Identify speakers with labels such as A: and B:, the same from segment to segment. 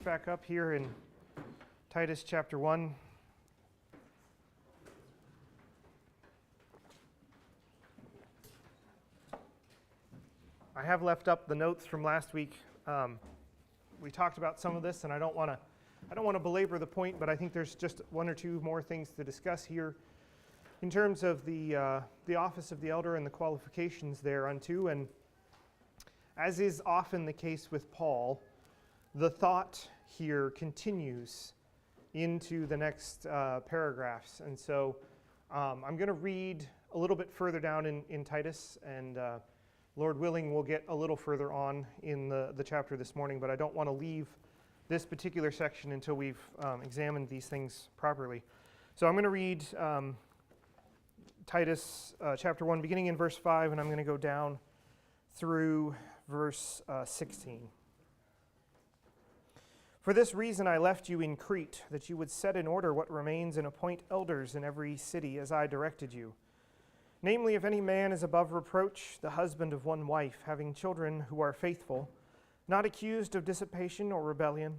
A: Back up here in Titus chapter 1. I have left up the notes from last week. We talked about some of this, and I don't want to belabor the point, but I think there's just one or two more things to discuss here in terms of the office of the elder and the qualifications thereunto. And as is often the case with Paul, the thought here continues into the next paragraphs. And so I'm going to read a little bit further down in Titus, and Lord willing, we'll get a little further on in the chapter this morning, but I don't want to leave this particular section until we've examined these things properly. So I'm going to read Titus chapter 1, beginning in verse 5, and I'm going to go down through verse 16. For this reason I left you in Crete, that you would set in order what remains and appoint elders in every city as I directed you. Namely, if any man is above reproach, the husband of one wife, having children who are faithful, not accused of dissipation or rebellion.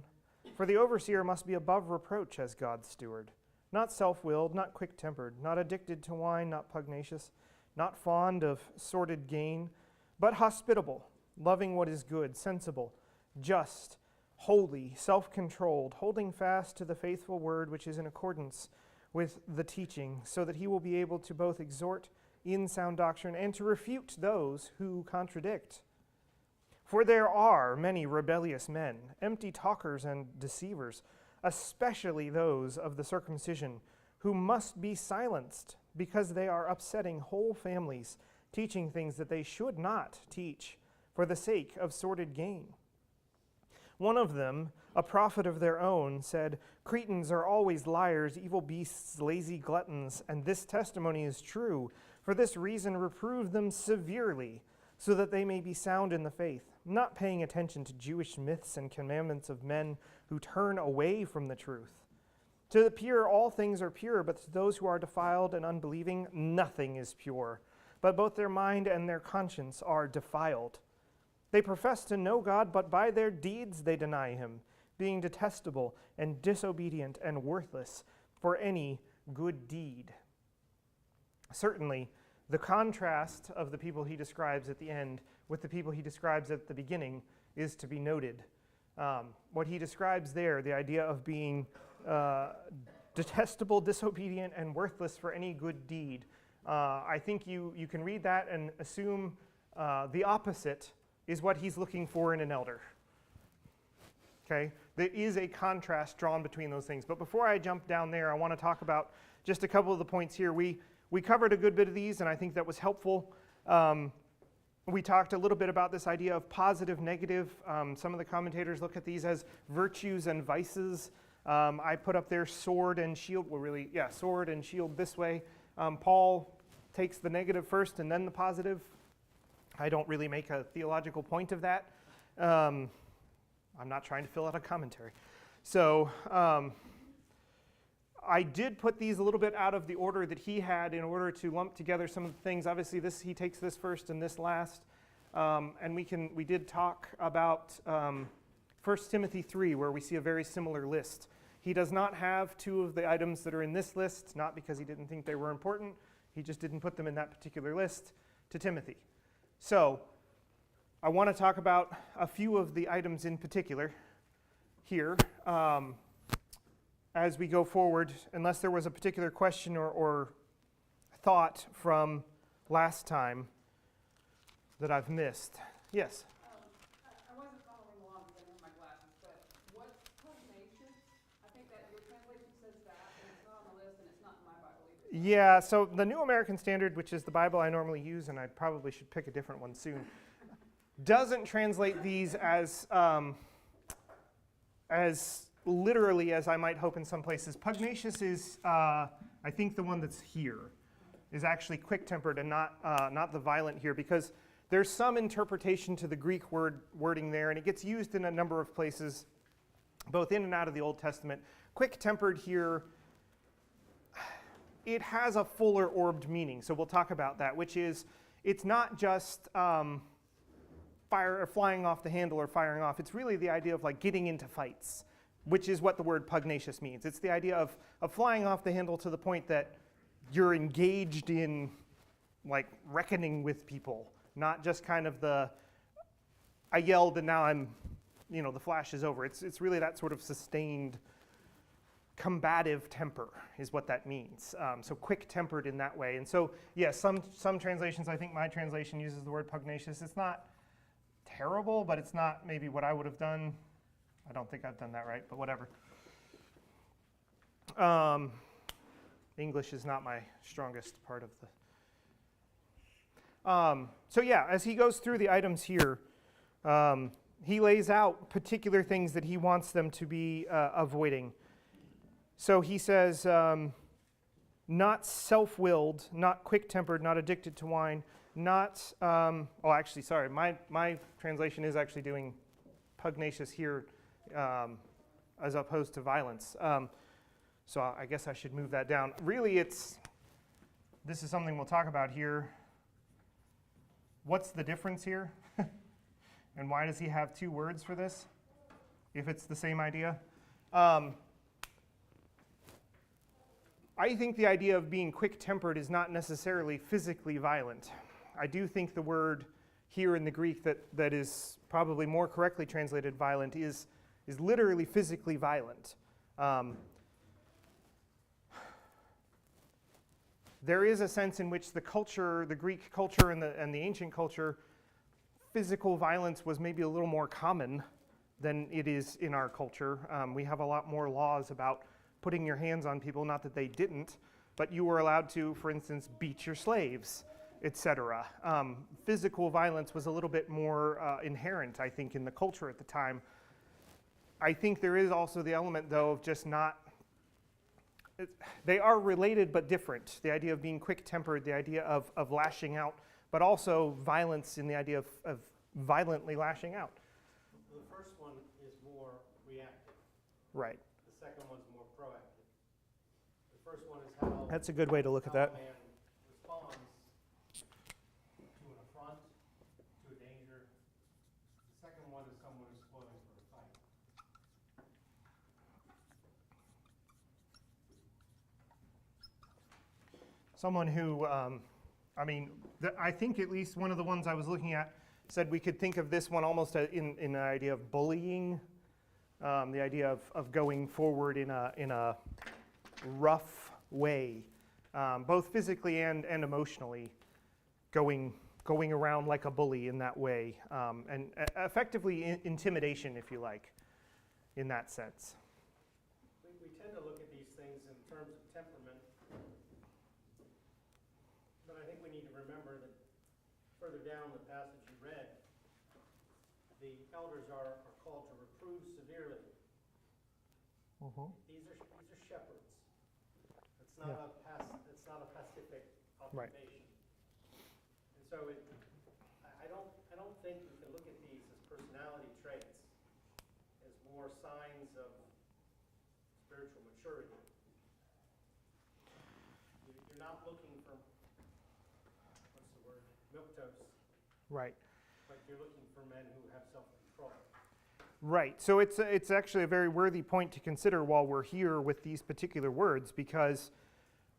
A: For the overseer must be above reproach as God's steward, not self-willed, not quick-tempered, not addicted to wine, not pugnacious, not fond of sordid gain, but hospitable, loving what is good, sensible, just, holy, self-controlled, holding fast to the faithful word which is in accordance with the teaching, so that he will be able to both exhort in sound doctrine and to refute those who contradict. For there are many rebellious men, empty talkers and deceivers, especially those of the circumcision, who must be silenced, because they are upsetting whole families, teaching things that they should not teach, for the sake of sordid gain. One of them, a prophet of their own, said, Cretans are always liars, evil beasts, lazy gluttons, and this testimony is true. For this reason reprove them severely, so that they may be sound in the faith, not paying attention to Jewish myths and commandments of men who turn away from the truth. To the pure all things are pure, but to those who are defiled and unbelieving nothing is pure. But both their mind and their conscience are defiled. They profess to know God, but by their deeds they deny him, being detestable and disobedient and worthless for any good deed. Certainly, the contrast of the people he describes at the end with the people he describes at the beginning is to be noted. What he describes there, the idea of being detestable, disobedient, and worthless for any good deed, I think you can read that and assume the opposite is what he's looking for in an elder. Okay? There is a contrast drawn between those things. But before I jump down there, I want to talk about just a couple of the points here. We covered a good bit of these, and I think that was helpful. We talked a little bit about this idea of positive, negative. Some of the commentators look at these as virtues and vices. I put up there sword and shield. Well, really, yeah, sword and shield this way. Paul takes the negative first and then the positive. I don't really make a theological point of that. I'm not trying to fill out a commentary. So I did put these a little bit out of the order that he had in order to lump together some of the things. Obviously, he takes this first and this last. And we did talk about 1 Timothy 3, where we see a very similar list. He does not have two of the items that are in this list, not because he didn't think they were important. He just didn't put them in that particular list to Timothy. So I want to talk about a few of the items in particular here as we go forward, unless there was a particular question or thought from last time that I've missed. Yes?
B: I wasn't following along because I didn't have my glasses, but what's pugnacious? I think that your translation says that, and it's not on the list, and it's not in my Bible either.
A: Yeah, so the New American Standard, which is the Bible I normally use, and I probably should pick a different one soon, doesn't translate these as literally as I might hope in some places. Pugnacious is, I think the one that's here, is actually quick-tempered and not the violent here, because there's some interpretation to the Greek wording there, and it gets used in a number of places, both in and out of the Old Testament. Quick-tempered here, it has a fuller orbed meaning, so we'll talk about that, which is it's not just flying off the handle or firing off. It's really the idea of like getting into fights. which is what the word pugnacious means. It's the idea of flying off the handle to the point that you're engaged in like reckoning with people, not just kind of I yelled and now the flash is over. It's really that sort of sustained combative temper is what that means. So quick-tempered in that way. And so, yes, some translations, I think my translation uses the word pugnacious. It's not terrible, but it's not maybe what I would have done. I don't think I've done that right, but whatever. English is not my strongest part of the... So yeah, as he goes through the items here, he lays out particular things that he wants them to be avoiding. So he says, not self-willed, not quick-tempered, not addicted to wine, not, my translation is actually doing pugnacious here as opposed to violence. So I guess I should move that down. Really, this is something we'll talk about here. What's the difference here? And why does he have two words for this, if it's the same idea? I think the idea of being quick-tempered is not necessarily physically violent. I do think the word here in the Greek that is probably more correctly translated violent is literally physically violent. There is a sense in which the Greek culture and the ancient culture, physical violence was maybe a little more common than it is in our culture. We have a lot more laws about putting your hands on people, not that they didn't, but you were allowed to, for instance, beat your slaves, etc. Physical violence was a little bit more inherent, I think, in the culture at the time. I think there is also the element, though, of just not... They are related but different. The idea of being quick-tempered, the idea of lashing out, but also violence in the idea of violently lashing out.
C: The first one is more reactive.
A: Right.
C: The second one's more proactive. The first one is how...
A: That's a good way to look at that.
C: How a man responds to an affront, to a danger. The second one is someone who's spoiling for a fight.
A: Someone who, I think at least one of the ones I was looking at said we could think of this one almost in the idea of bullying, the idea of going forward in a rough way, both physically and emotionally, going around like a bully in that way, and effectively intimidation, if you like, in that sense.
C: We tend to look at these things in terms of temperament, but I think we need to remember that further down the passage you read, the elders are called to reprove severely.
A: Mm-hmm.
C: These are shepherds. It's not a pacific occupation. Right. And so I don't think we can look at these as personality traits, as more signs of spiritual maturity. You're not looking for, what's the word, milquetoast.
A: Right.
C: But you're looking for men who have self-control.
A: Right. So it's actually a very worthy point to consider while we're here with these particular words, because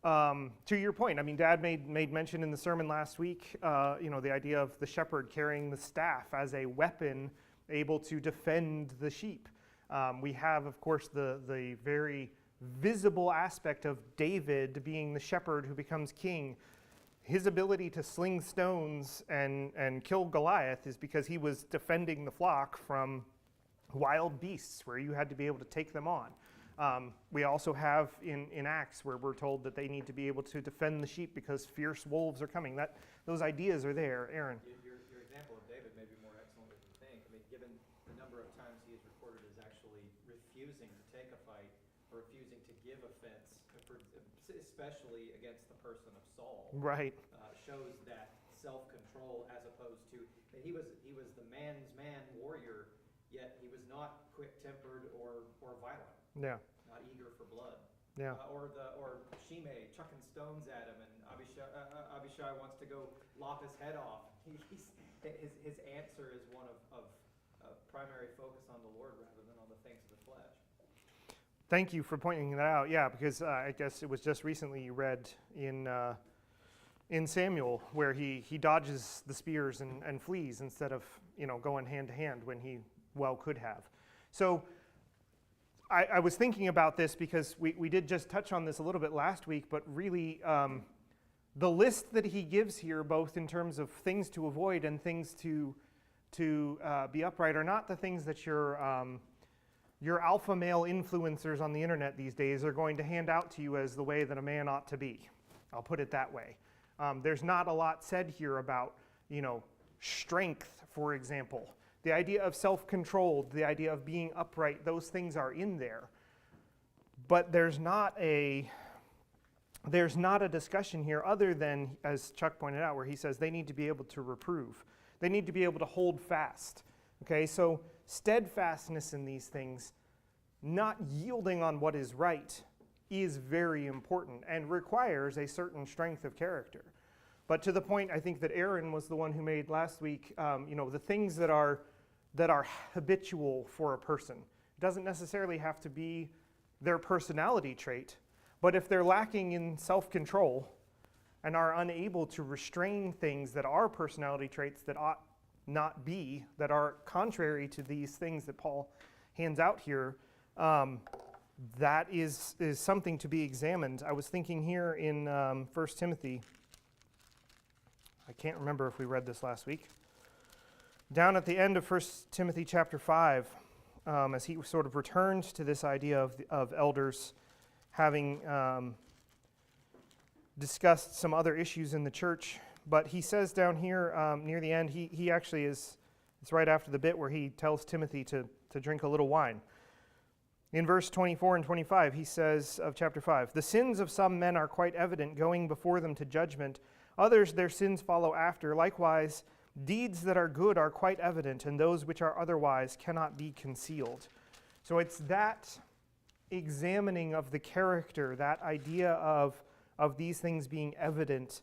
A: to your point, Dad made mention in the sermon last week, the idea of the shepherd carrying the staff as a weapon able to defend the sheep. We have, of course, the very visible aspect of David being the shepherd who becomes king. His ability to sling stones and kill Goliath is because he was defending the flock from wild beasts where you had to be able to take them on. We also have in Acts where we're told that they need to be able to defend the sheep because fierce wolves are coming. Those ideas are there. Aaron.
D: Your example of David may be more excellent than you think. Given the number of times he is recorded as actually refusing to take a fight or refusing to give offense, especially against the person of Saul,
A: Right.
D: Shows that self-control as opposed to he was the man's man warrior, yet he was not quick-tempered or violent.
A: Yeah.
D: Not eager for blood.
A: Yeah.
D: Or Shimei chucking stones at him, and Abishai wants to go lop his head off. His answer is one of primary focus on the Lord rather than on the things of the flesh.
A: Thank you for pointing that out. Yeah, because I guess it was just recently you read in Samuel where he dodges the spears and flees instead of going hand to hand when he well could have. So I was thinking about this because we did just touch on this a little bit last week, but really the list that he gives here, both in terms of things to avoid and things to be upright, are not the things that your alpha male influencers on the internet these days are going to hand out to you as the way that a man ought to be. I'll put it that way. There's not a lot said here about, strength, for example. The idea of self-controlled, the idea of being upright, those things are in there. But there's not a discussion here other than, as Chuck pointed out, where he says they need to be able to reprove. They need to be able to hold fast. Okay, so steadfastness in these things, not yielding on what is right, is very important and requires a certain strength of character. But to the point I think that Aaron was the one who made last week, the things that are habitual for a person. It doesn't necessarily have to be their personality trait, but if they're lacking in self-control and are unable to restrain things that are personality traits that ought not be, that are contrary to these things that Paul hands out here, that is something to be examined. I was thinking here in 1 Timothy, I can't remember if we read this last week, down at the end of 1 Timothy chapter 5, as he sort of returns to this idea of elders having discussed some other issues in the church, but he says down here near the end, he actually it's right after the bit where he tells Timothy to drink a little wine. In verse 24 and 25, he says of chapter 5, "The sins of some men are quite evident, going before them to judgment. Others their sins follow after. Likewise, deeds that are good are quite evident, and those which are otherwise cannot be concealed." So it's that examining of the character, that idea of these things being evident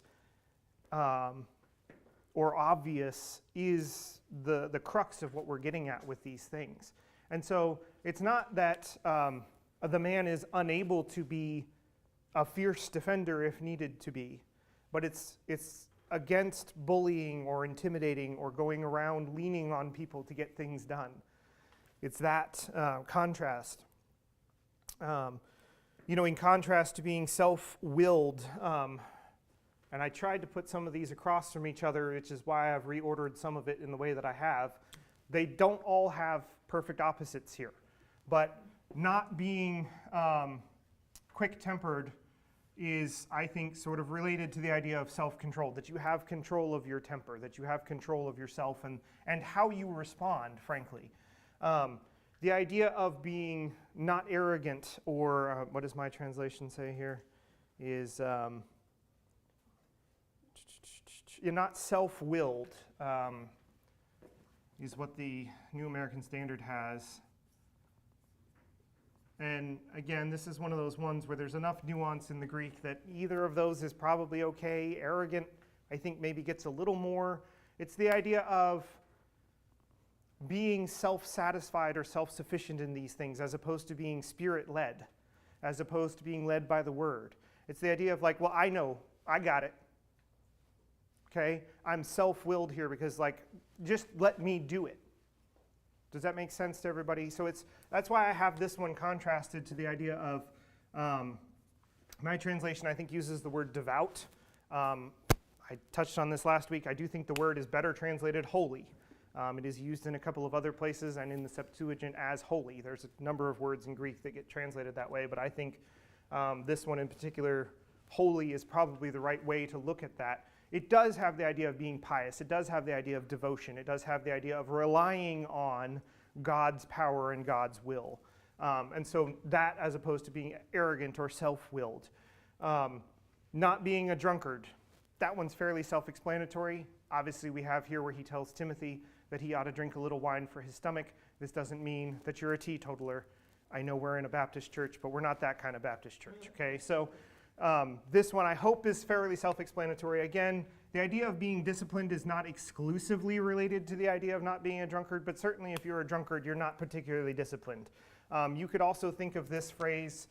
A: or obvious is the crux of what we're getting at with these things. And so it's not that the man is unable to be a fierce defender if needed to be, but it's against bullying or intimidating or going around leaning on people to get things done. It's that contrast. In contrast to being self-willed, and I tried to put some of these across from each other, which is why I've reordered some of it in the way that I have. They don't all have perfect opposites here, but not being quick-tempered is, I think, sort of related to the idea of self-control, that you have control of your temper, that you have control of yourself and how you respond, frankly. The idea of being not arrogant, or what does my translation say here, is you're not self-willed, is what the New American Standard has. And again, this is one of those ones where there's enough nuance in the Greek that either of those is probably okay. Arrogant, I think, maybe gets a little more. It's the idea of being self-satisfied or self-sufficient in these things, as opposed to being spirit-led, as opposed to being led by the word. It's the idea of like, well, I know, I got it. Okay? I'm self-willed here because, just let me do it. Does that make sense to everybody? So that's why I have this one contrasted to the idea of, my translation I think uses the word devout. I touched on this last week. I do think the word is better translated holy. It is used in a couple of other places and in the Septuagint as holy. There's a number of words in Greek that get translated that way, but I think this one in particular, holy, is probably the right way to look at that. It does have the idea of being pious. It does have the idea of devotion. It does have the idea of relying on God's power and God's will. And so that, as opposed to being arrogant or self-willed. Not being a drunkard. That one's fairly self-explanatory. Obviously, we have here where he tells Timothy that he ought to drink a little wine for his stomach. This doesn't mean that you're a teetotaler. I know we're in a Baptist church, but we're not that kind of Baptist church, okay? So this one I hope is fairly self-explanatory. Again, the idea of being disciplined is not exclusively related to the idea of not being a drunkard, but certainly if you're a drunkard, you're not particularly disciplined. You could also think of this phrase,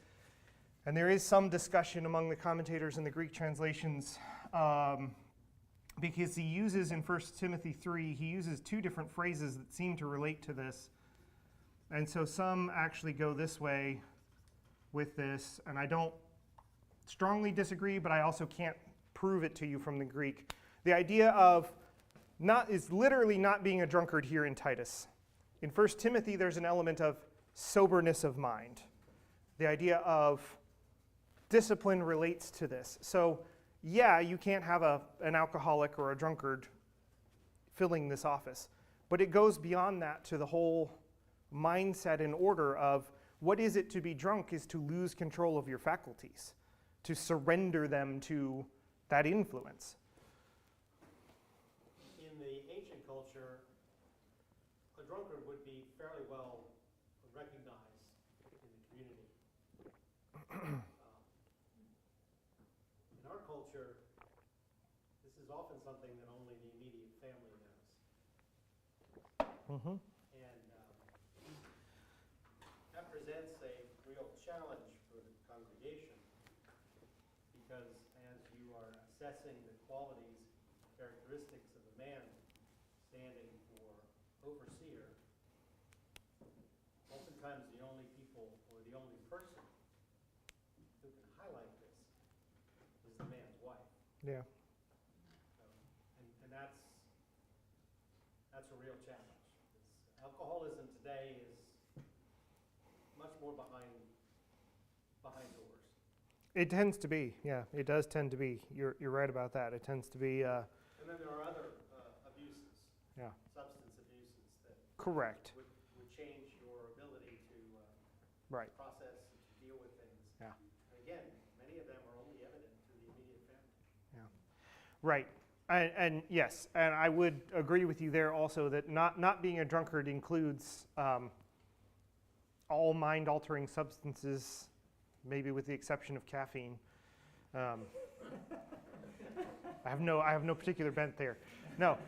A: and there is some discussion among the commentators in the Greek translations, because he uses in 1 Timothy 3, he uses two different phrases that seem to relate to this. And so some actually go this way with this, and I don't strongly disagree, but I also can't prove it to you from the Greek. The idea of is literally not being a drunkard here in Titus. In 1 Timothy, there's an element of soberness of mind. The idea of discipline relates to this. So, yeah, you can't have an alcoholic or a drunkard filling this office, but it goes beyond that to the whole mindset and order of what is it to be drunk is to lose control of your faculties, to surrender them to that influence.
C: In the ancient culture, a drunkard would be fairly well recognized in the community. In our culture, this is often something that only the immediate family knows.
A: Mm-hmm.
C: And that presents a real challenge for the congregation, because as you are assessing the qualities, characteristics of a man standing for overseer, oftentimes the only people or the only person who can highlight this is the man's wife.
A: Yeah.
C: So, and that's a real challenge. Alcoholism today is much more behind doors.
A: It tends to be, yeah. It does tend to be. You're right about that. It tends to be.
C: And then there are other abuses,
A: Yeah.
C: substance abuses that
A: Correct.
C: would change your ability to
A: Right.
C: process and to deal with things.
A: Yeah.
C: And again, many of them are only evident to the immediate family.
A: Right. And yes, and I would agree with you there also that not being a drunkard includes all mind-altering substances, maybe with the exception of caffeine. I have no particular bent there. No,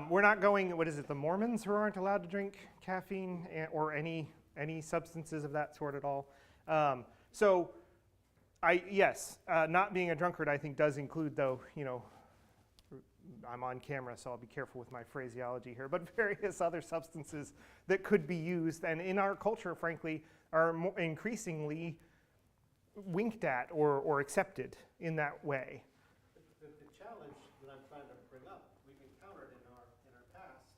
A: we're not going. What is it? The Mormons who aren't allowed to drink caffeine or any substances of that sort at all. So, not being a drunkard, I think, does include, though. I'm on camera, so I'll be careful with my phraseology here. But various other substances that could be used, and in our culture, frankly, are increasingly winked at or accepted in that way.
C: The challenge that I'm trying to bring up, we've encountered in our past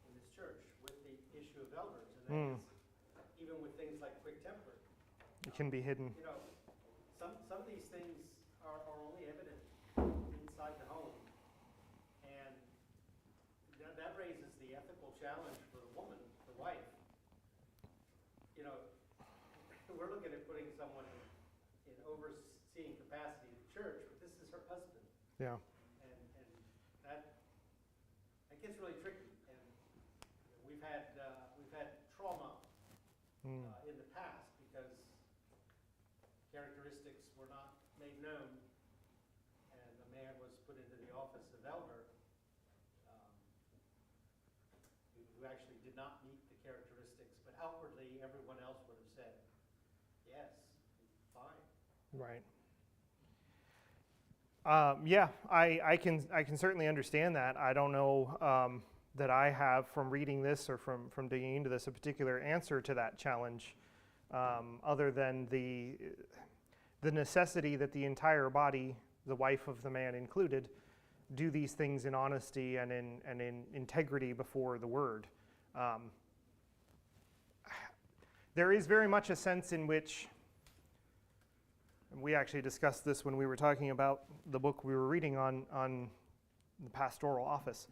C: in this church with the issue of elders, and that is even with things like quick temper.
A: It can be hidden.
C: Some of these things are only evident inside the home, and that raises the ethical challenge for the woman, the wife. We're looking at putting someone in overseeing capacity in the church, but this is her husband.
A: Yeah.
C: And that gets really tricky. And we've had trauma in the past because characteristics were not made known, and a man was put into the office of elder who actually did not meet the characteristics, but outwardly everyone else would have said, yes, fine.
A: Right. I can certainly understand that. I don't know that I have, from reading this or from digging into this, a particular answer to that challenge, other than the necessity that the entire body, the wife of the man included, do these things in honesty and in integrity before the word. There is very much a sense in which, and we actually discussed this when we were talking about the book we were reading on the pastoral office.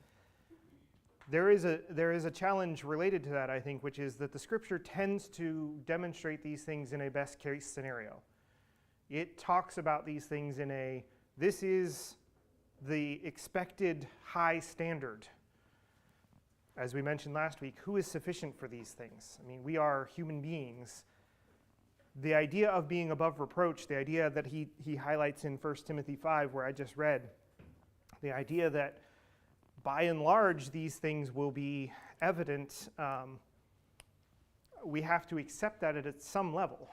A: There is a challenge related to that, I think, which is that the Scripture tends to demonstrate these things in a best case scenario. It talks about these things in this is the expected high standard. As we mentioned last week, who is sufficient for these things? I mean, we are human beings. The idea of being above reproach, the idea that he highlights in 1 Timothy 5, where I just read, the idea that by and large these things will be evident, we have to accept that at some level.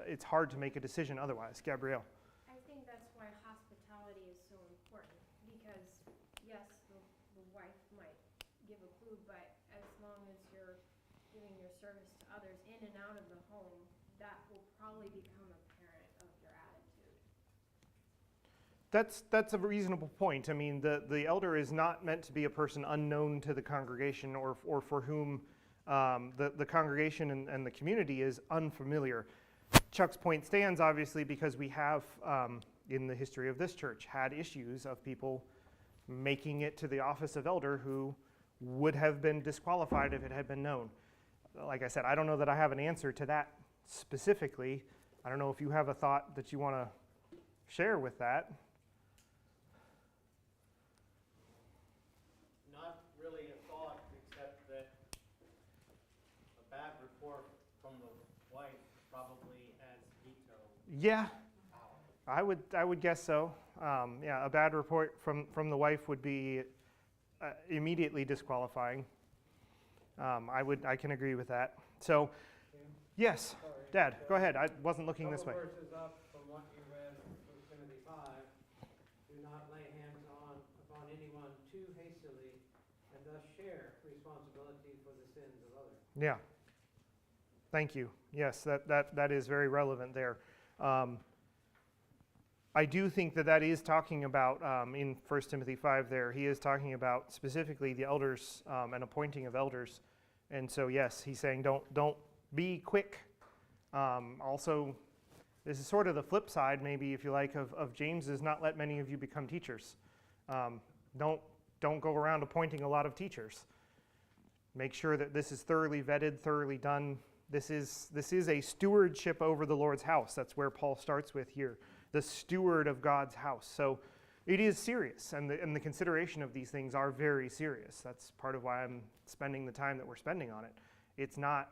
A: It's hard to make a decision otherwise. Gabrielle.
E: I think that's why hospitality is so important, because yes, the wife might give a clue, but as long as you're giving your service to others in and out of the home, that will probably become apparent of your attitude.
A: That's a reasonable point. I mean, the elder is not meant to be a person unknown to the congregation or for whom the congregation and the community is unfamiliar. Chuck's point stands, obviously, because we have, in the history of this church, had issues of people making it to the office of elder who would have been disqualified if it had been known. Like I said, I don't know that I have an answer to that specifically. I don't know if you have a thought that you want to share with that.
C: Not really a thought, except that a bad report from the wife probably has veto
A: Yeah,
C: power.
A: I would guess so. Yeah, a bad report from the wife would be immediately disqualifying. I can agree with that. So, yes, Dad, go ahead. I wasn't looking this way.
F: Couple verses up from what you read from 1 Timothy 5, do not lay hands upon anyone too hastily, and thus share responsibility for the sins of others.
A: Yeah. Thank you. Yes, that is very relevant there. I do think that is talking about, in 1 Timothy 5 there, he is talking about specifically the elders and appointing of elders. And so, yes, he's saying don't be quick. Also, this is sort of the flip side, maybe, if you like, of James is not let many of you become teachers. Don't go around appointing a lot of teachers. Make sure that this is thoroughly vetted, thoroughly done. This is a stewardship over the Lord's house. That's where Paul starts with here, the steward of God's house. So it is serious, and the consideration of these things are very serious. That's part of why I'm spending the time that we're spending on it. It's not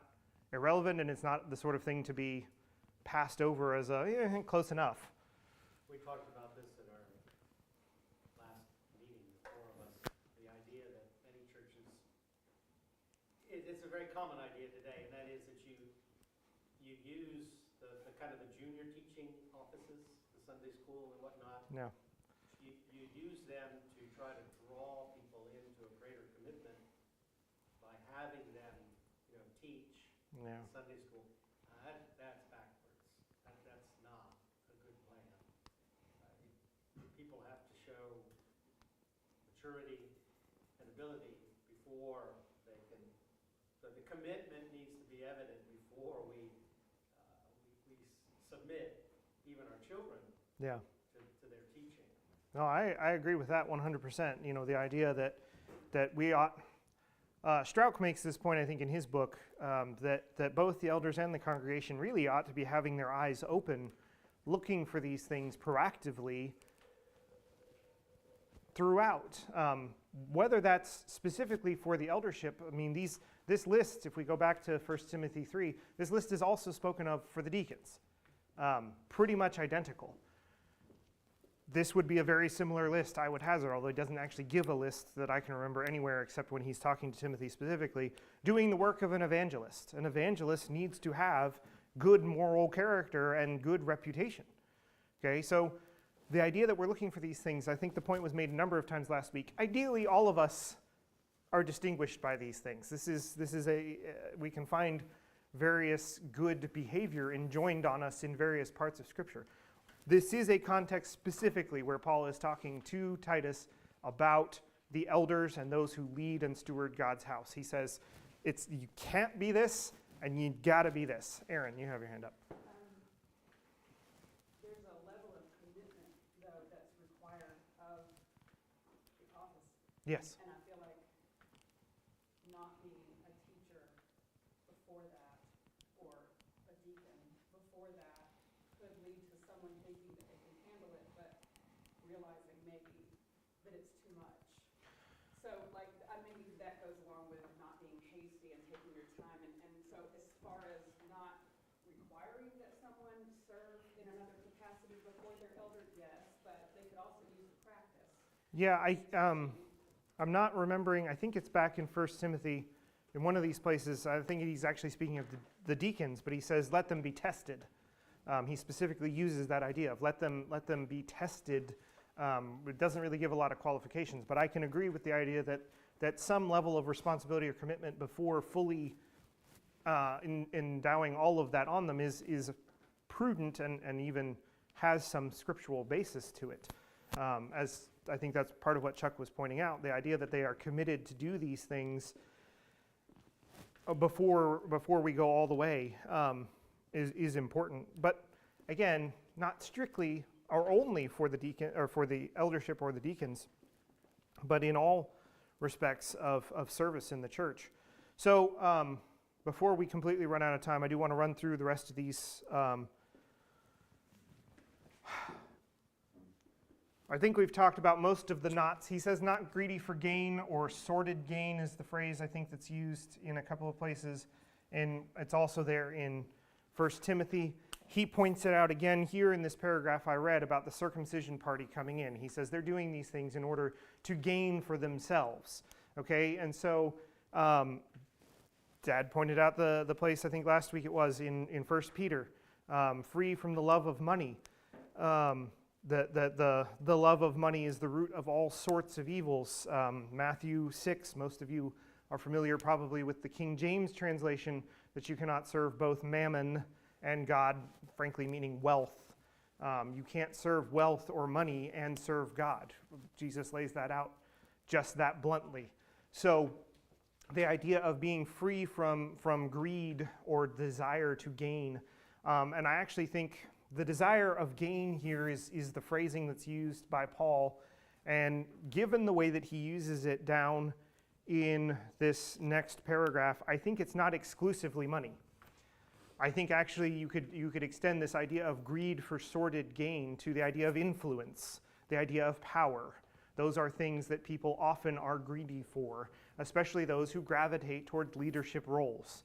A: irrelevant, and it's not the sort of thing to be passed over as close enough.
C: We talked about this at our last meeting, the four of us, the idea that many churches, it's a very common idea today, and that is that you use the kind of the junior teaching offices, the Sunday school and whatnot.
A: Yeah.
C: You use them to try to draw people into a greater commitment by having them, teach
A: Yeah.
C: Sunday school. That's backwards. That's not a good plan. People have to show maturity and ability before they can. So the commitment needs to be evident before we submit even our children
A: Yeah.
C: to their teaching.
A: No, I agree with that 100%. The idea that we ought. Strauch makes this point, I think, in his book, that both the elders and the congregation really ought to be having their eyes open, looking for these things proactively throughout. Whether that's specifically for the eldership, I mean, this list, if we go back to 1 Timothy 3, this list is also spoken of for the deacons. Pretty much identical. This would be a very similar list, I would hazard, although he doesn't actually give a list that I can remember anywhere except when he's talking to Timothy specifically, doing the work of an evangelist. An evangelist needs to have good moral character and good reputation. Okay, so the idea that we're looking for these things, I think the point was made a number of times last week. Ideally, all of us are distinguished by these things. We can find various good behavior enjoined on us in various parts of Scripture. This is a context specifically where Paul is talking to Titus about the elders and those who lead and steward God's house. He says, you can't be this, and you gotta be this. Aaron, you have your hand up.
B: There's a level of commitment, though, that's required of the office.
A: Yes.
B: And I feel like not being a teacher before that, or a deacon before that, could lead to someone thinking that they can handle it, but realizing maybe that it's too much. So, maybe that goes along with not being hasty and taking your time. And so as far as not requiring that someone serve in another capacity before they're elder, yes, but they could also use the practice.
A: Yeah, I'm not remembering. I think it's back in 1 Timothy in one of these places, I think he's actually speaking of the deacons, but he says, let them be tested. He specifically uses that idea of let them be tested. It doesn't really give a lot of qualifications, but I can agree with the idea that some level of responsibility or commitment before fully endowing all of that on them is prudent and even has some scriptural basis to it. As I think that's part of what Chuck was pointing out, the idea that they are committed to do these things before we go all the way is important. But again, not strictly or only for the deacon or for the eldership or the deacons, but in all respects of service in the church. So before we completely run out of time, I do want to run through the rest of these. I think we've talked about most of the knots. He says not greedy for gain or sordid gain is the phrase I think that's used in a couple of places. And it's also there in 1 Timothy. He points it out again here in this paragraph I read about the circumcision party coming in. He says they're doing these things in order to gain for themselves. Okay, and so Dad pointed out the place, I think last week it was, in 1 Peter, free from the love of money. The love of money is the root of all sorts of evils. Matthew 6, most of you are familiar probably with the King James translation, that you cannot serve both mammon and God, frankly meaning wealth. You can't serve wealth or money and serve God. Jesus lays that out just that bluntly. So the idea of being free from greed or desire to gain, and I actually think the desire of gain here is the phrasing that's used by Paul, and given the way that he uses it down in this next paragraph, I think it's not exclusively money. I think actually you could extend this idea of greed for sordid gain to the idea of influence, the idea of power. Those are things that people often are greedy for, especially those who gravitate toward leadership roles.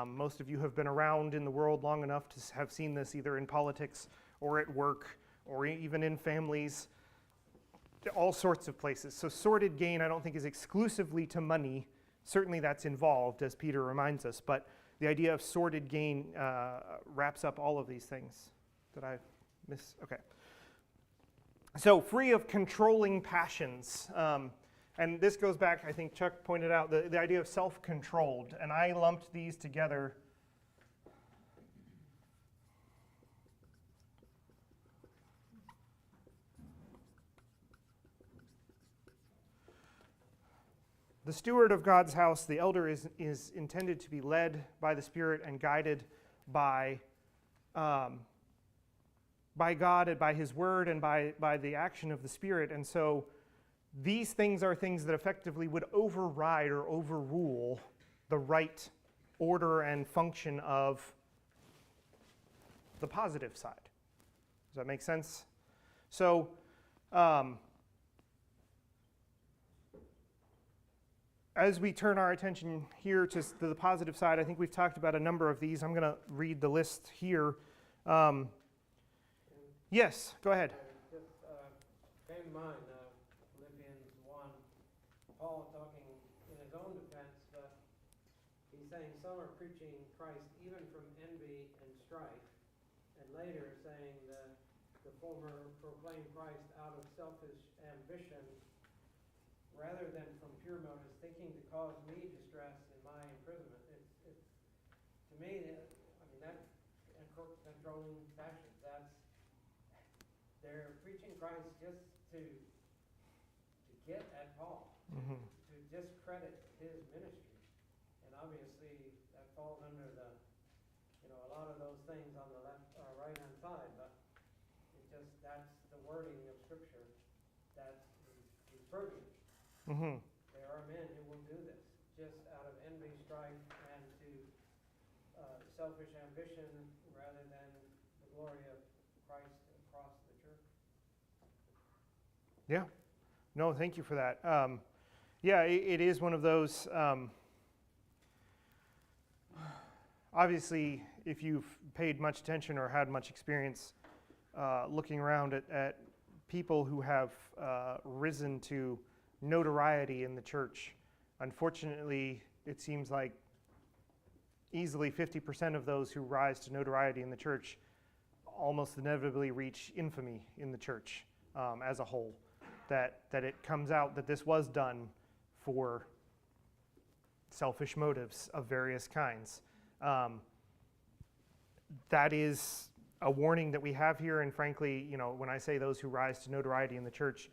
A: Most of you have been around in the world long enough to have seen this either in politics or at work or even in families, all sorts of places. So sordid gain I don't think is exclusively to money. Certainly that's involved, as Peter reminds us, but the idea of sordid gain wraps up all of these things. Did I miss? Okay. So free of controlling passions. And this goes back, I think Chuck pointed out, the idea of self-controlled. And I lumped these together. The steward of God's house, the elder, is intended to be led by the Spirit and guided by God and by His Word and by the action of the Spirit. And so these things are things that effectively would override or overrule the right order and function of the positive side. Does that make sense? So, as we turn our attention here to the positive side, I think we've talked about a number of these. I'm going to read the list here. Yes, go ahead.
F: Just came to mind, Philippians 1, Paul talking in his own defense, but he's saying some are preaching Christ even from envy and strife, and later saying the former proclaim Christ out of selfish ambition rather than from pure motives, thinking to cause me distress in my imprisonment. It's to me, I mean, that controlling passions, they're preaching Christ just to get at Paul, to discredit his ministry. And obviously that falls under a lot of those things on the left or right-hand side, but that's the wording of Scripture that is pertinent. There are men who will do this just out of envy, strife, and to selfish ambition rather than the glory of Christ across the church.
A: Yeah. No, thank you for that. It is one of those, obviously, if you've paid much attention or had much experience looking around at people who have risen to notoriety in the church, unfortunately, it seems like easily 50% of those who rise to notoriety in the church almost inevitably reach infamy in the church as a whole. That it comes out that this was done for selfish motives of various kinds. That is a warning that we have here, and frankly, when I say those who rise to notoriety in the church,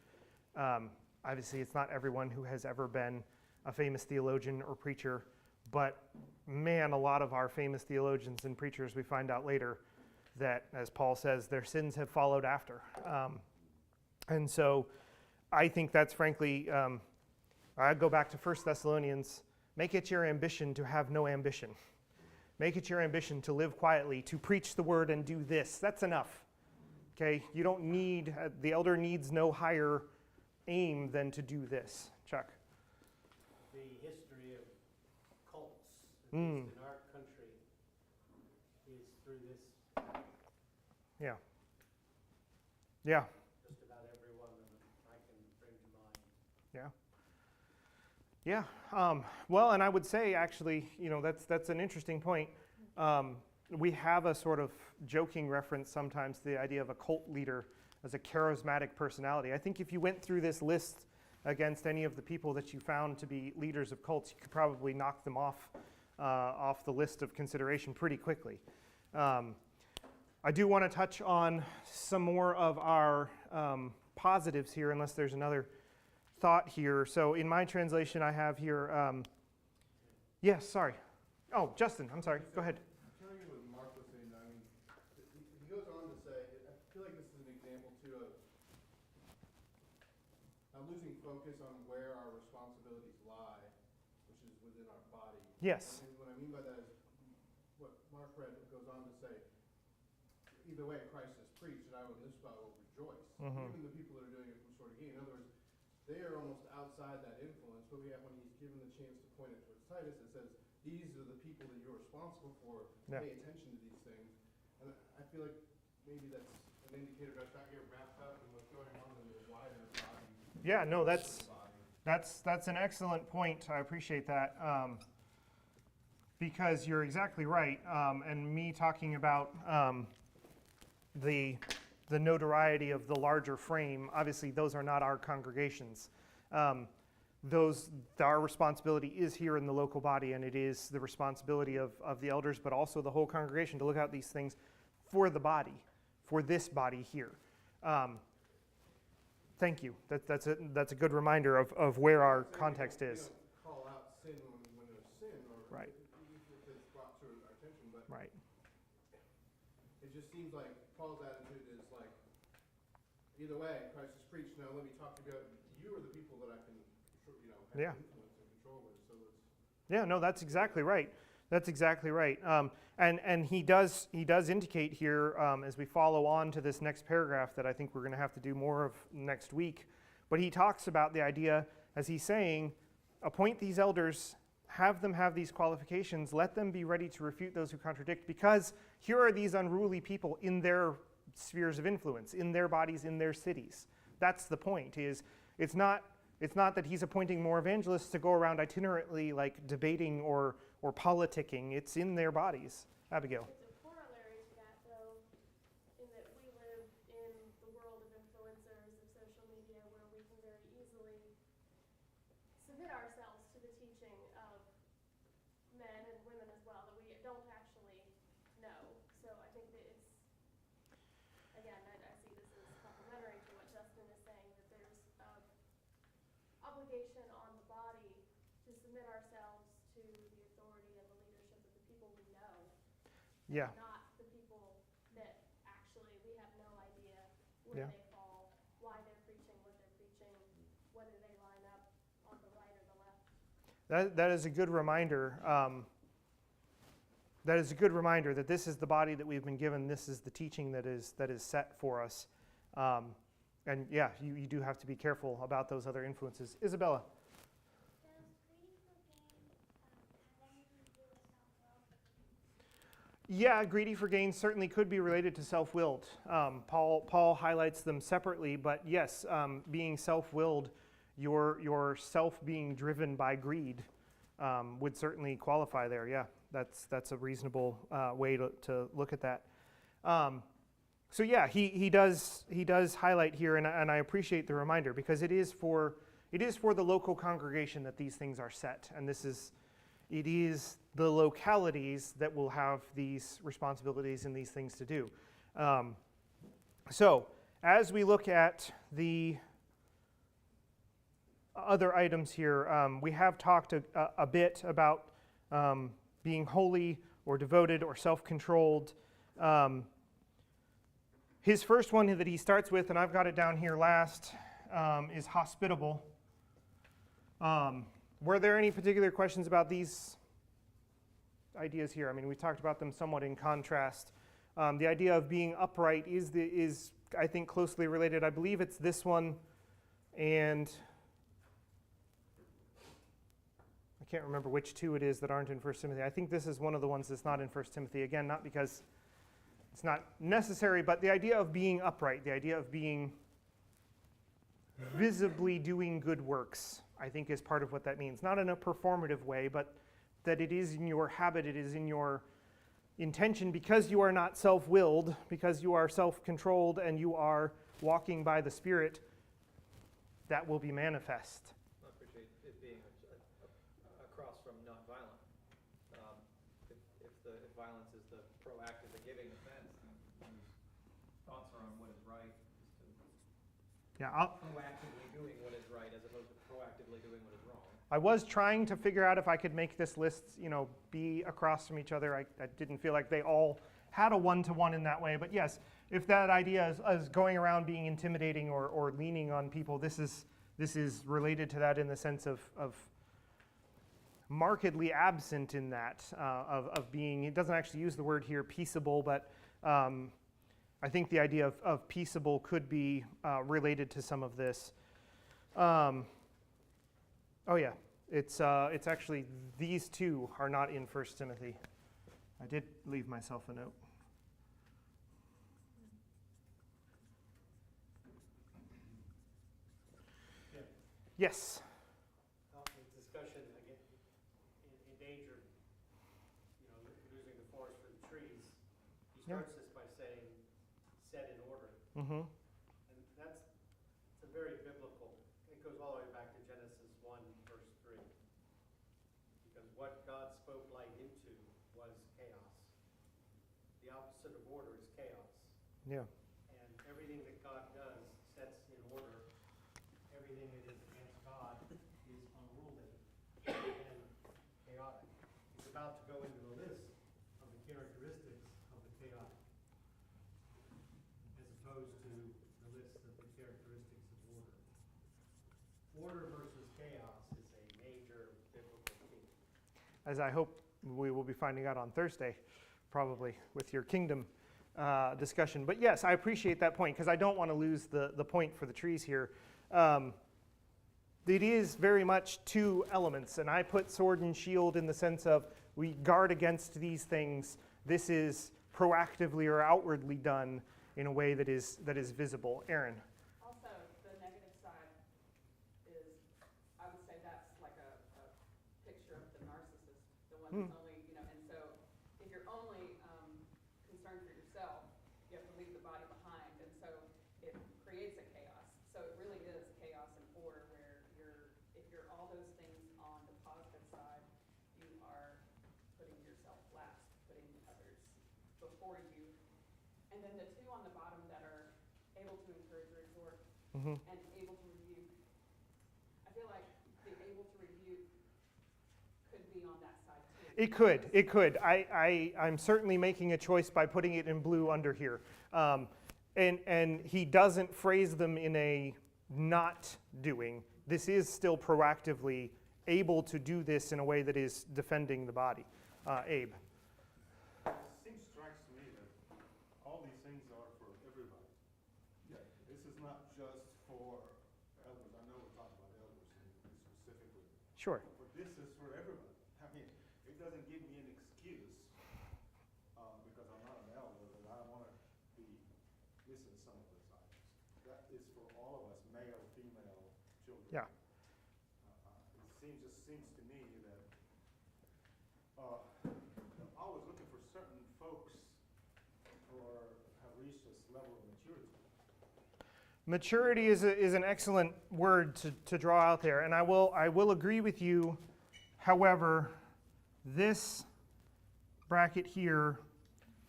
A: obviously it's not everyone who has ever been a famous theologian or preacher, but man, a lot of our famous theologians and preachers, we find out later that, as Paul says, their sins have followed after. And so I think that's frankly, I go back to 1 Thessalonians, make it your ambition to have no ambition. Make it your ambition to live quietly, to preach the word and do this. That's enough. Okay? You don't need, the elder needs no higher aim than to do this. Chuck.
C: The history of cults, at least in our country, is through this.
A: Yeah. Yeah.
C: Just about every one of them I can bring to mind.
A: Yeah. Yeah. Well, and I would say actually, that's an interesting point. We have a sort of joking reference sometimes to the idea of a cult leader as a charismatic personality. I think if you went through this list against any of the people that you found to be leaders of cults, you could probably knock them off the list of consideration pretty quickly. I do want to touch on some more of our positives here, unless there's another thought here. So in my translation, I have here, yes, sorry. Oh, Justin, I'm sorry. Go ahead.
G: Carrying what Mark was saying, I mean, he goes on to say, I feel like this is an example too of losing focus on where our responsibilities lie, which is within our body.
A: Yes.
G: And what I mean by that is what Mark read goes on to say, either way Christ is preached, and I will in this spot will rejoice.
A: Mm-hmm.
G: Even the people that are doing it from sort of gain. In other words, they are almost outside that influence, but we have, when he's given the chance to point it towards Titus, it says, these are the people that you're responsible for.
A: Yeah.
G: Pay attention to these things. And I feel like maybe that's an indicator that's not get wrapped up in what's going on in the wider body.
A: Yeah, no, that's an excellent point. I appreciate that. Because you're exactly right. And me talking about the notoriety of the larger frame, obviously those are not our congregations. Our responsibility is here in the local body, and it is the responsibility of the elders, but also the whole congregation to look out these things for the body, for this body here. Thank you. That's a good reminder of where our context is.
G: Call out sin when there's sin, or
A: Right.
G: if it's brought to our attention, but
A: Right.
G: it just seems like Paul's attitude is like, either way, Christ is preached. Now let me talk to God. You are the people that I can, have
A: Yeah.
G: influence and control with. So it's
A: Yeah, no, that's exactly right. That's exactly right. And he does indicate here as we follow on to this next paragraph that I think we're going to have to do more of next week. But he talks about the idea, as he's saying, appoint these elders, have them have these qualifications, let them be ready to refute those who contradict, because here are these unruly people in their spheres of influence, in their bodies, in their cities. That's the point. It's not that he's appointing more evangelists to go around itinerantly like debating or politicking. It's in their bodies. Abigail.
E: It's a corollary to that, though, in that we live in the world of influencers, of social media, where we can very easily submit ourselves to the teaching of men and women as well that we don't actually know. So I think that it's, again, I see this as complementary to what Justin is saying, that there's obligation on the body to submit ourselves to the authority and the leadership of the people we know.
A: Yeah.
E: Not the people that actually we have no idea where
A: Yeah.
E: they fall, why they're preaching what they're preaching, whether they line up on the right or the left.
A: That is a good reminder. That is a good reminder that this is the body that we've been given. This is the teaching that is set for us. And yeah, you do have to be careful about those other influences. Isabella. Yeah, greedy for gain certainly could be related to self-willed. Paul highlights them separately, but yes, being self-willed, your self being driven by greed, would certainly qualify there. Yeah, that's a reasonable way to look at that. So yeah, he does highlight here, and I appreciate the reminder, because it is for the local congregation that these things are set, and it is the localities that will have these responsibilities and these things to do. So as we look at the other items here, we have talked a bit about being holy or devoted or self-controlled. His first one that he starts with, and I've got it down here last, is hospitable. Were there any particular questions about these ideas here? I mean, we talked about them somewhat in contrast. The idea of being upright is I think closely related. I believe it's this one, and I can't remember which two it is that aren't in 1 Timothy. I think this is one of the ones that's not in 1 Timothy. Again, not because it's not necessary, but the idea of being upright, the idea of being visibly doing good works, I think is part of what that means. Not in a performative way, but that it is in your habit, it is in your intention, because you are not self-willed, because you are self-controlled and you are walking by the Spirit, that will be manifest.
D: I appreciate it being across from nonviolent. If violence is the proactive and giving offense, then thoughts are on what is right.
A: Yeah,
D: Proactively doing what is right as opposed to proactively doing what is wrong.
A: I was trying to figure out if I could make this list, be across from each other. I didn't feel like they all had a one-to-one in that way. But yes, if that idea is going around being intimidating or leaning on people, this is related to that in the sense of markedly absent in that, of being, it doesn't actually use the word here, peaceable, but I think the idea of peaceable could be related to some of this. Oh yeah, it's actually, these two are not in 1 Timothy. I did leave myself a note.
C: Yeah.
A: Yes.
C: The discussion, again, endangered, losing the forest for the trees. He starts this by saying, set in order.
A: Mm-hmm.
C: And it's a very biblical, it goes all the way back to Genesis 1, verse 3. Because what God spoke light into was chaos. The opposite of order is chaos.
A: Yeah.
C: And everything that God does sets in order. Everything that is against God is unruly and chaotic. He's about to go into the list of the characteristics of the chaotic, as opposed to the list of the characteristics of order. Order versus chaos is a major biblical theme.
A: As I hope we will be finding out on Thursday, probably, with your kingdom discussion. But yes, I appreciate that point, because I don't want to lose the point for the trees here. It is very much two elements, and I put sword and shield in the sense of we guard against these things. This is proactively or outwardly done in a way that is visible. Aaron.
B: Also, the negative side is, I would say that's like a picture of the narcissist, the one that's only, and so if you're only concerned for yourself, you have to leave the body behind, and so it creates a chaos. So it really is chaos and order, where if you're all those things on the positive side, you are putting yourself last, putting others before you. And then the two on the bottom that are able to encourage or exhort, and able to rebuke. I feel like the able to rebuke could be on that side too.
A: It could. I'm certainly making a choice by putting it in blue under here. And he doesn't phrase them in a not doing. This is still proactively able to do this in a way that is defending the body. Abe.
G: It strikes me that all these things are for everybody. Yeah. This is not just for elders. I know we're talking about elders specifically.
A: Sure.
G: But this is for everybody. I mean, it doesn't give me an excuse because I'm not an elder that I want to be missing some of this items. That is for all of us, male, female, children.
A: Yeah.
G: It seems to me that I was looking for certain folks who have reached this level of maturity.
A: Maturity is an excellent word to draw out there, and I will agree with you. However, this bracket here,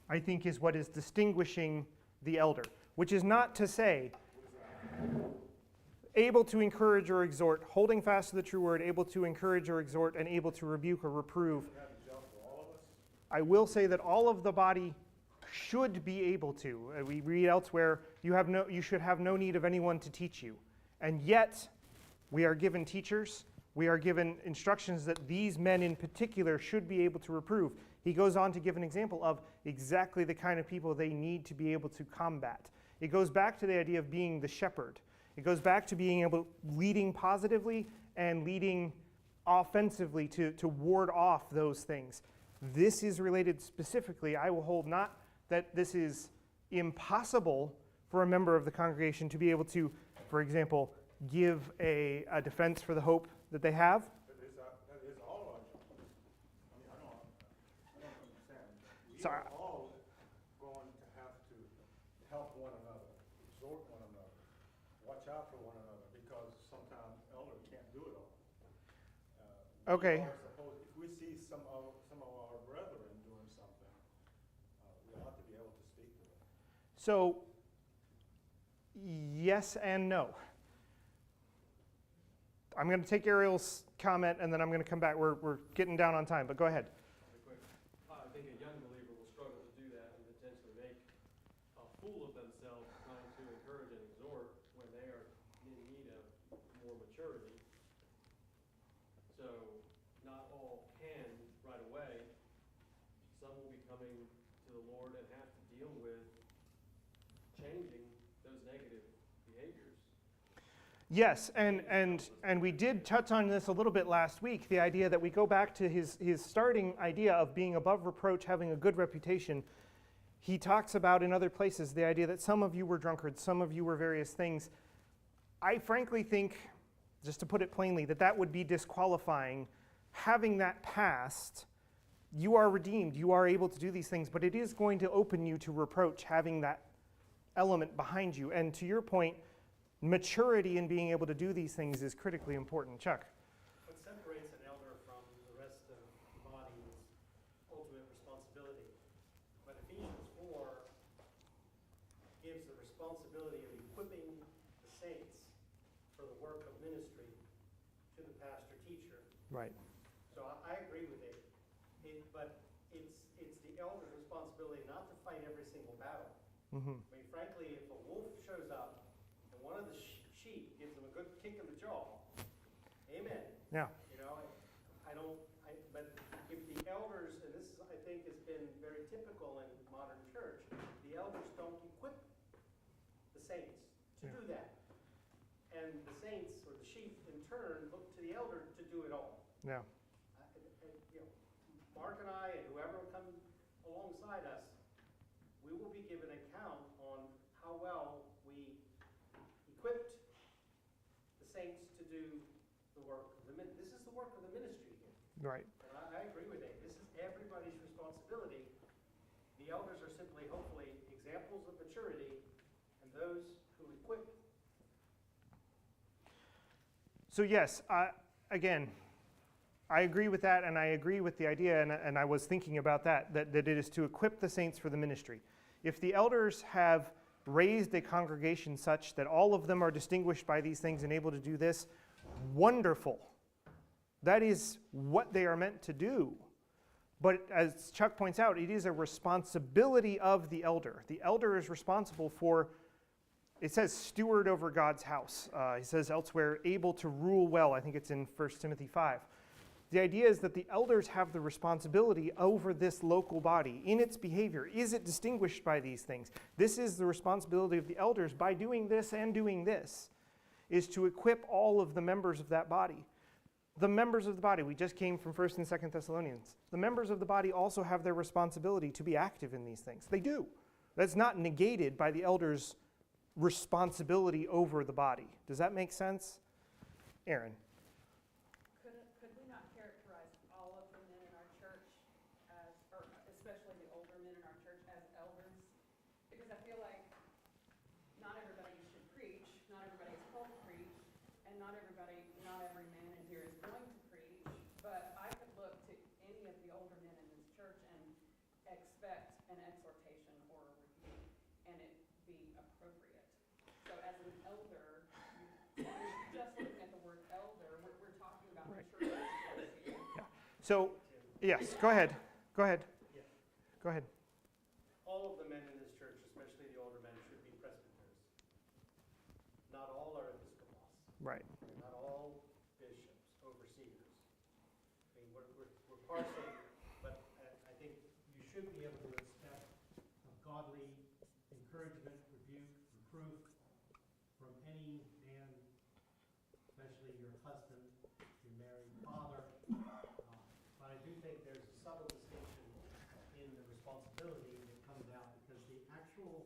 A: I think, is what is distinguishing the elder, which is not to say able to encourage or exhort, holding fast to the true word, able to encourage or exhort, and able to rebuke or reprove. I will say that all of the body should be able to. We read elsewhere, you should have no need of anyone to teach you. And yet, we are given teachers, we are given instructions that these men in particular should be able to reprove. He goes on to give an example of exactly the kind of people they need to be able to combat. It goes back to the idea of being the shepherd. It goes back to being able, leading positively and leading offensively to ward off those things. This is related specifically, I will hold, not that this is impossible for a member of the congregation to be able to, for example, give a defense for the hope that they have.
G: That is all our job. I mean, I don't understand. We
A: Sorry.
G: are all going to have to help one another, exhort one another, watch out for one another, because sometimes elder can't do it all.
A: Okay.
G: If we see some of our brethren doing something, we ought to be able to speak to them.
A: So, yes and no. I'm going to take Ariel's comment and then I'm going to come back. We're getting down on time, but go ahead.
H: I think a young believer will struggle to do that and potentially make a fool of themselves trying to encourage and exhort when they are in need of more maturity. So not all can right away. Some will be coming to the Lord and have to deal with changing those negative behaviors.
A: Yes, and we did touch on this a little bit last week, the idea that we go back to his starting idea of being above reproach, having a good reputation. He talks about in other places the idea that some of you were drunkards, some of you were various things. I frankly think, just to put it plainly, that would be disqualifying. Having that past, you are redeemed, you are able to do these things, but it is going to open you to reproach, having that element behind you. And to your point, maturity in being able to do these things is critically important. Chuck?
C: What separates an elder from the rest of the body is ultimate responsibility. But Ephesians 4 gives the responsibility of equipping the saints for the work of ministry to the pastor-teacher.
A: Right.
C: So I agree with it. But it's the elder's responsibility not to fight every single battle.
A: Mm-hmm.
C: I mean, frankly, if a wolf shows up and one of the sheep gives him a good kick in the jaw, amen.
A: Yeah.
C: You know, but if the elders, and this I think has been very typical in modern church, the elders don't equip the saints to do that. And the saints or the sheep in turn look to the elder to do it all.
A: Yeah.
C: Mark and I and whoever will come alongside us, we will be given account on how well we equipped the saints to do the work. This is the work of the ministry here.
A: Right.
C: And I agree with that. This is everybody's responsibility. The elders are simply, hopefully, examples of maturity and those who equip.
A: So yes, again, I agree with that, and I agree with the idea, and I was thinking about that it is to equip the saints for the ministry. If the elders have raised a congregation such that all of them are distinguished by these things and able to do this, wonderful. That is what they are meant to do. But as Chuck points out, it is a responsibility of the elder. The elder is responsible for, it says steward over God's house. He says elsewhere, able to rule well. I think it's in 1 Timothy 5. The idea is that the elders have the responsibility over this local body in its behavior. Is it distinguished by these things? This is the responsibility of the elders by doing this and doing this, is to equip all of the members of that body. The members of the body, we just came from 1 and 2 Thessalonians. The members of the body also have their responsibility to be active in these things. They do. That's not negated by the elders' responsibility over the body. Does that make sense? Aaron?
B: Could we not characterize all of the men in our church
A: So, yes, go ahead. Go ahead.
C: Yeah.
A: Go ahead.
C: All of the men in this church, especially the older men, should be presbyters. Not all are episcopals.
A: Right.
C: Not all bishops, overseers. I mean, we're parsing, but I think you should be able to expect a godly encouragement, rebuke, reproof from any man, especially your husband, your married father. But I do think there's a subtle distinction in the responsibility that comes out, because the actual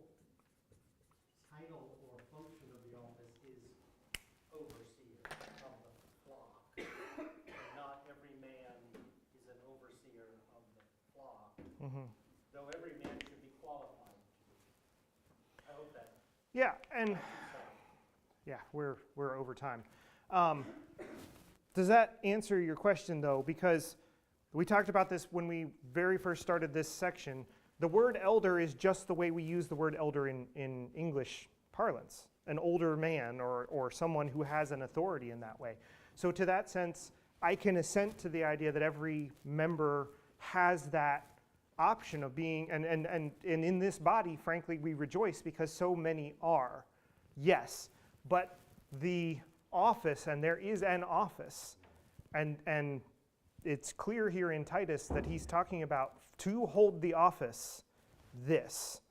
C: title or function of the office is overseer of the flock. And not every man is an overseer of the flock, though every man should be qualified to be. I hope that.
A: Yeah, and yeah, we're over time. Does that answer your question, though? Because we talked about this when we very first started this section. The word elder is just the way we use the word elder in English parlance. An older man or someone who has an authority in that way. So to that sense, I can assent to the idea that every member has that option of being, and in this body, frankly, we rejoice because so many are. Yes, but the office, and there is an office, and it's clear here in Titus that he's talking about to hold the office, this.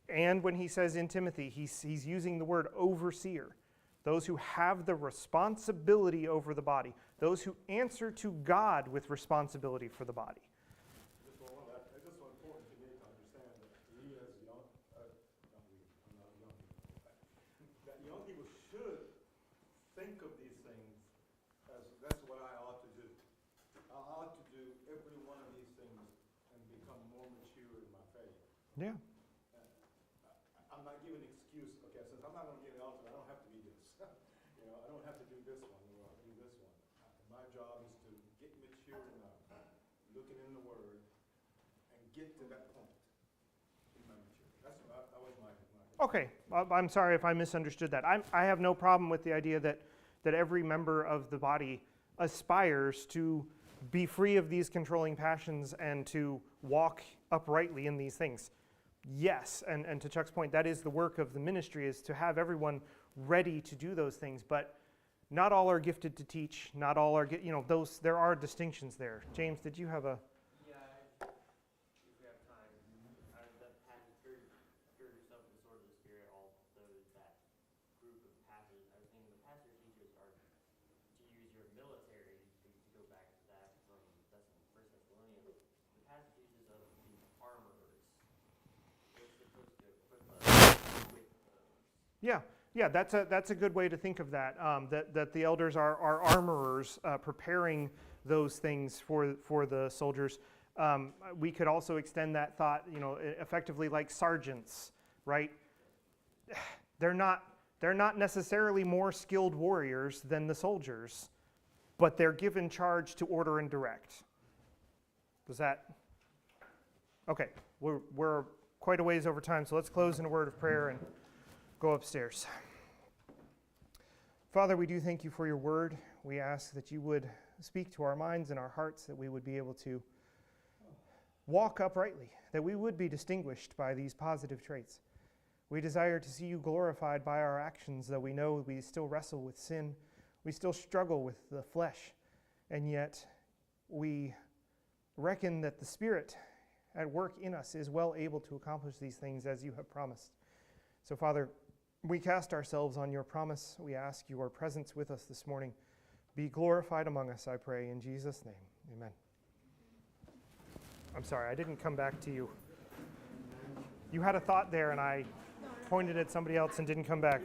A: And when he says in Timothy, he's using the word overseer. Those who have the responsibility over the body. Those who answer to God with responsibility for the body.
G: It's just so important to me to understand that we as young that young people should think of these things as that's what I ought to do. I ought to do every one of these things and become more mature in my faith.
A: Yeah.
G: I'm not giving an excuse, okay, since I'm not going to get an altar, I don't have to be this. I don't have to do this one or I'll do this one. My job is to get mature enough, looking in the Word, and get to that point in my maturity. That was my
A: Okay, I'm sorry if I misunderstood that. I have no problem with the idea that every member of the body aspires to be free of these controlling passions and to walk uprightly in these things. Yes, and to Chuck's point, that is the work of the ministry, is to have everyone ready to do those things, but not all are gifted to teach, not all are, there are distinctions there. James, did you have a...
I: Yeah, if we have time, that passage, gird yourself in the sword of the Spirit, all those, that group of passages, I was thinking the pastor teachers are to use your military, to go back to that from First Thessalonians, the passage uses of the armorers. They're supposed to equip us with those.
A: Yeah, that's a good way to think of that. That the elders are armorers, preparing those things for the soldiers. We could also extend that thought, effectively like sergeants, right? They're not necessarily more skilled warriors than the soldiers, but they're given charge to order and direct. Does that? Okay, we're quite a ways over time, so let's close in a word of prayer and go upstairs. Father, we do thank you for your word. We ask that you would speak to our minds and our hearts, that we would be able to walk uprightly, that we would be distinguished by these positive traits. We desire to see you glorified by our actions, though we know we still wrestle with sin. We still struggle with the flesh, and yet we reckon that the Spirit at work in us is well able to accomplish these things as you have promised. So, Father, we cast ourselves on your promise. We ask your presence with us this morning. Be glorified among us, I pray, in Jesus' name. Amen. I'm sorry, I didn't come back to you. You had a thought there, and I pointed at somebody else and didn't come back.